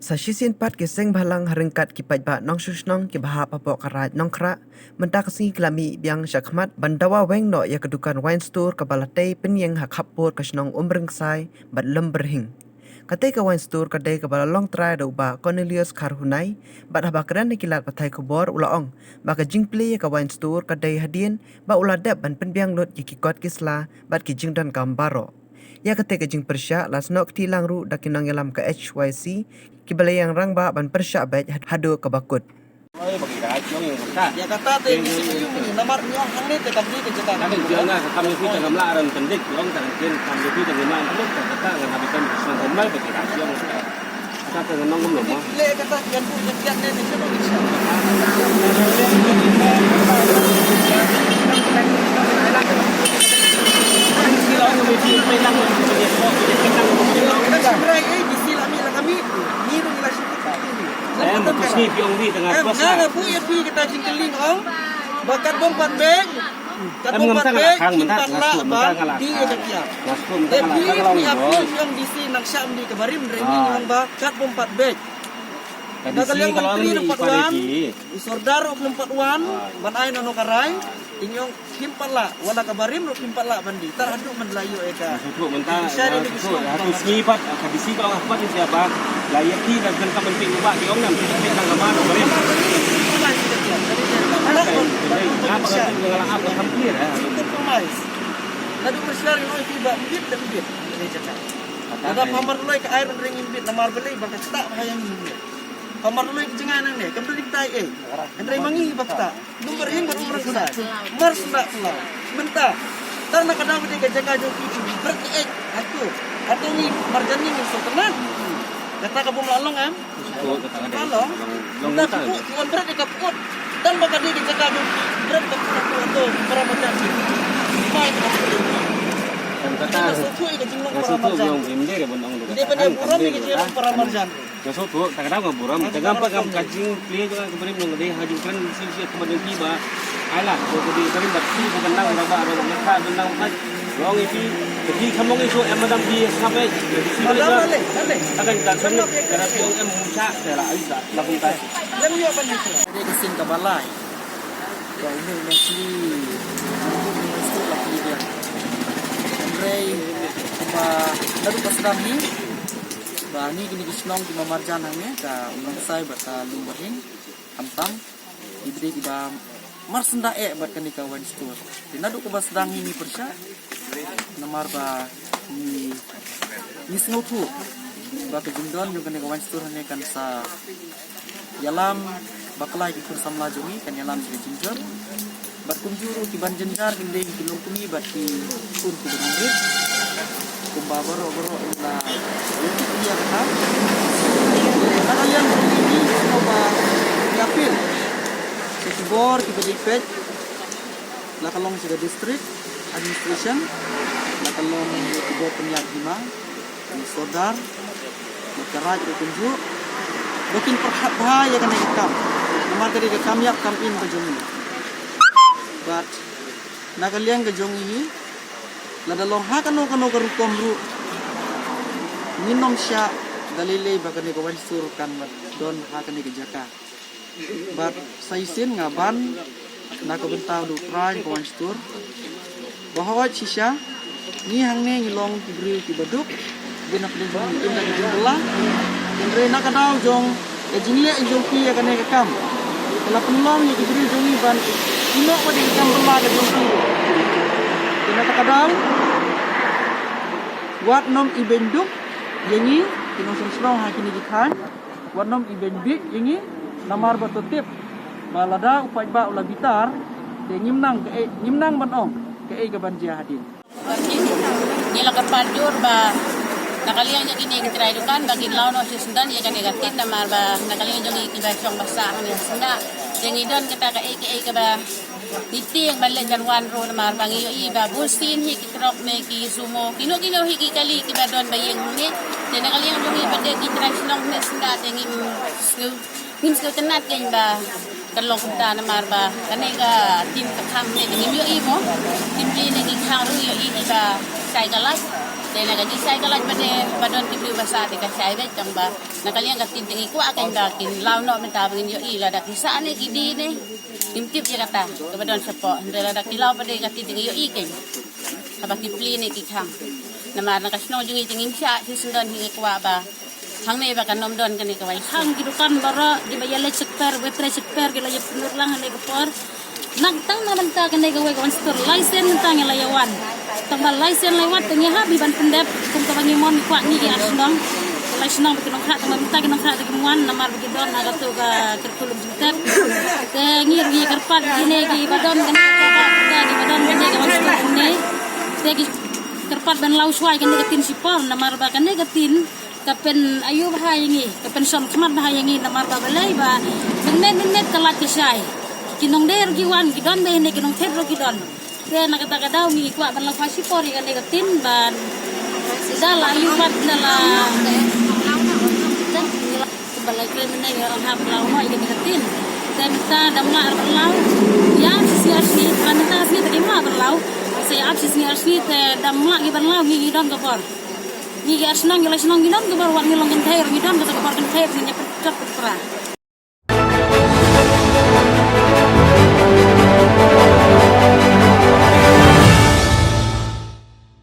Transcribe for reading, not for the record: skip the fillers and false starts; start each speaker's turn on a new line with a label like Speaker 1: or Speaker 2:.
Speaker 1: Sa sisin pat ke seng balang harengkat ki pajba nong susnong ki bahap apok karaj nong kra mentak si klami biang syakmat bandawa weng no ya kedukan wine store kabalatei penyeng hak hapur kasnong umreng sai bat lemberhing. Katai ka wine store kadai kabala long try do ba Cornelius Karhunai bat habakran ni kilat patai kubor ulaong ba ka jingpli ka wine store kadai hadien ba uladap ban penbiang lot yikikot kisla bat ki jingdan kambaro. Ya ketika jing persya las nok tilang ru dakinang yalam ke HYC kibale yang rang ba ban persya bet hado ke bakut.
Speaker 2: Ya kata teh di sini nomor nyong hang ni teh kami ke jeka.
Speaker 3: Kami jangan kami kita ngamla ran pendik long tangkin kami kita ngamla peluk kata ngan habitan senang kembali bagi rakyat. Kata ngan ngom loh.
Speaker 2: Le kata kian pun kian ni ni semua bisa. Sila kami di pelang di pelang. Kita seberai di sila kami ni ru ila sini.
Speaker 3: Saya betul ni piong di tengah puasa.
Speaker 2: Nga pu ya pi kita jingkeling ong. Bakat bom pat beng. Kat bom pat beng. Kita la ba di ya kia.
Speaker 3: Naskum
Speaker 2: Tapi
Speaker 3: tak kalau
Speaker 2: ni
Speaker 3: kalau.
Speaker 2: api yang di sini nak syam di kabarim remi yang ba kat bom pat beng.
Speaker 3: Di sini kalau
Speaker 2: menteri
Speaker 3: ni
Speaker 2: numpat
Speaker 3: pada
Speaker 2: wan,
Speaker 3: di.
Speaker 2: isordar numpat wan, ban ay nano karay, inyong himpala, wala kabarim ro himpala bandi. Tarhadu mandlayo eka.
Speaker 3: Susu mentah. Susu harus sifat kadisi kalau apa ni siapa. Layak di dan kan penting ubah di orang kita tentang kemana boleh.
Speaker 2: Anak pun,
Speaker 3: Apa kan mengalang apa hampir ya.
Speaker 2: kompromis. Lalu bersyar yang oi tiba bibit dan bibit. Ini cakap. Ada pamar loy ke air ring bibit namar beli bakal tak hayang bibit. Pamar loy ke jenganan ni, kembali tai Andai mangi bakta. Number yang berumur sudah. Mar sudah pulang. Sebentar. Tar nak kadang dia jaga joki berarti aku. Atau ni marjani ni sultanan. Kata kabum lalong am. Lalong. Kita kaput, tuan berat dia kaput. Dan bakal dia jaga joki berat kaput tu para macam ni. Mai
Speaker 3: Dan kata
Speaker 2: susu ke jinglang para
Speaker 3: susu
Speaker 2: marjan.
Speaker 3: belum bimde ke bundang tu.
Speaker 2: Dia pada buram ke jinglang para marjan.
Speaker 3: Susu tak kadang ngam buram. Jangan apa ngam kacing pilih juga kemudian mengenai haji kan sisi kemudian tiba. Alah, jadi kami berarti bukan nang raba ada mereka bundang kan. Long itu jadi kamu itu madam di sampai di sini juga. Akan tak semua karena yang muncak saya Aisyah lakukan tadi.
Speaker 2: Yang ni apa ni? Dia kesin ke balai. Kau ini mesti mesti lagi dia. Andrei apa lalu pasang ni. Bani kini kisnong di mamarjan hangnya ka unang sai bata lumbahin amtam ibri kita marsenda bat kani ka wine store. Tinadu ko basdang ini persya. Namar ba ni snotu ba ke jindon yung kani ka wine store ne kan sa yalam baklai ikut samla jungi kan yalam si jinjor bat kunjuru ki ban jenjar kinde kilong kuni bat ki kun ki dengan kumbabaro baro ila untuk dia kata kalian ini coba yapil sebor kita dipet la kalong siga district administration la kalong tiga penyak lima ni sodar makaraj kunju bikin bahaya kan ikam nomor dari kam yap kam in ke jongi but na kalian ke jongi la dalong ha kanu garukom ru ninom sya dalile bagani ko wan sur kan don ha kan ke jaka but saisin ngaban na ko bentaw du try ko wan sur bahwa sisya ni hangne ngilong tibri tibaduk binak din inda jumlah andre na kadaw jong e jingle jong pi kan ke kam la penlong ni tibri jongi ban ino ko din kam bela ke jong pi ina kadaw wat nom ibenduk yengi kinoson strong ha kini dikhan wat nom ibenduk yengi namar batotip balada upai ba ula bitar de nyimnang banong ke ke banjia hadin
Speaker 4: nila kapajur ba nakaliang yung kini kitry dukan bagin law no susundan ya kan negatif namar ba nakaliang yung ikibasong basa ang sunda yang idon kita ka ba Niti yang balik janwan ro na mar bangi iba busin hiki krok me ki sumo kino hiki kali ki badon bayeng ni tena kali yang bungi bade ki tradisional ne senda tengi sku tenat ken ba kalong kumta na mar ba kanai ka tim ka kham ne tengi yo imo tim ji ne ki khang ru yo i ba sai ka lai Dahil nagajisay ka lang ba de badon kibli basa de kasay bet kang ba nakaliang gatin tingi ko akan ba kinlaw no mentabang yo ila da kisaan ni gidi ni imtip jira ta kabadon sa po dala da kilaw pa de gatin tingi yo iken habak kibli ni kikang namar nakasno jungi tingin siya susundan hingi kwa ba hang may ba kanom don kani kawai hang gidukan bara di bayale sekper wetre sekper gila ya penur lang ni kapor nagtang naman ta kanay gaway kawan store license nagtang layawan tambal license lewat tanya habi ban pendep kung kabangi mon kwa ni gi asnong license nang bikin kha tambal minta kinong kha de muan namar bagi don naga tu ga kertulum jintep ke ngir gi kerpat gine gi badon kan ka di badon gine kawan store ni te gi kerpat ban lau swai kan negatin sipol namar ba kan negatin kapen ayu bahayangi kapen som khmat bahayangi namar ba balai ba men kalat kisai kinong der giwan gidon be ne kinong thet ro gidon ke nakata daw mi kwa ban la pasipor kan negatin ban sidala ayu bat dala balai kle men ne ang hab lau mo ikan negatin temta damla ar lau ya sisi asli anata asli tadi ma berlau saya ab sisi asli te damla gi ban lau gi gidon kapor gi asnang gi lasnang gidon kapor wat ngilong kan thair gidon kapor kan thair nya pecat pera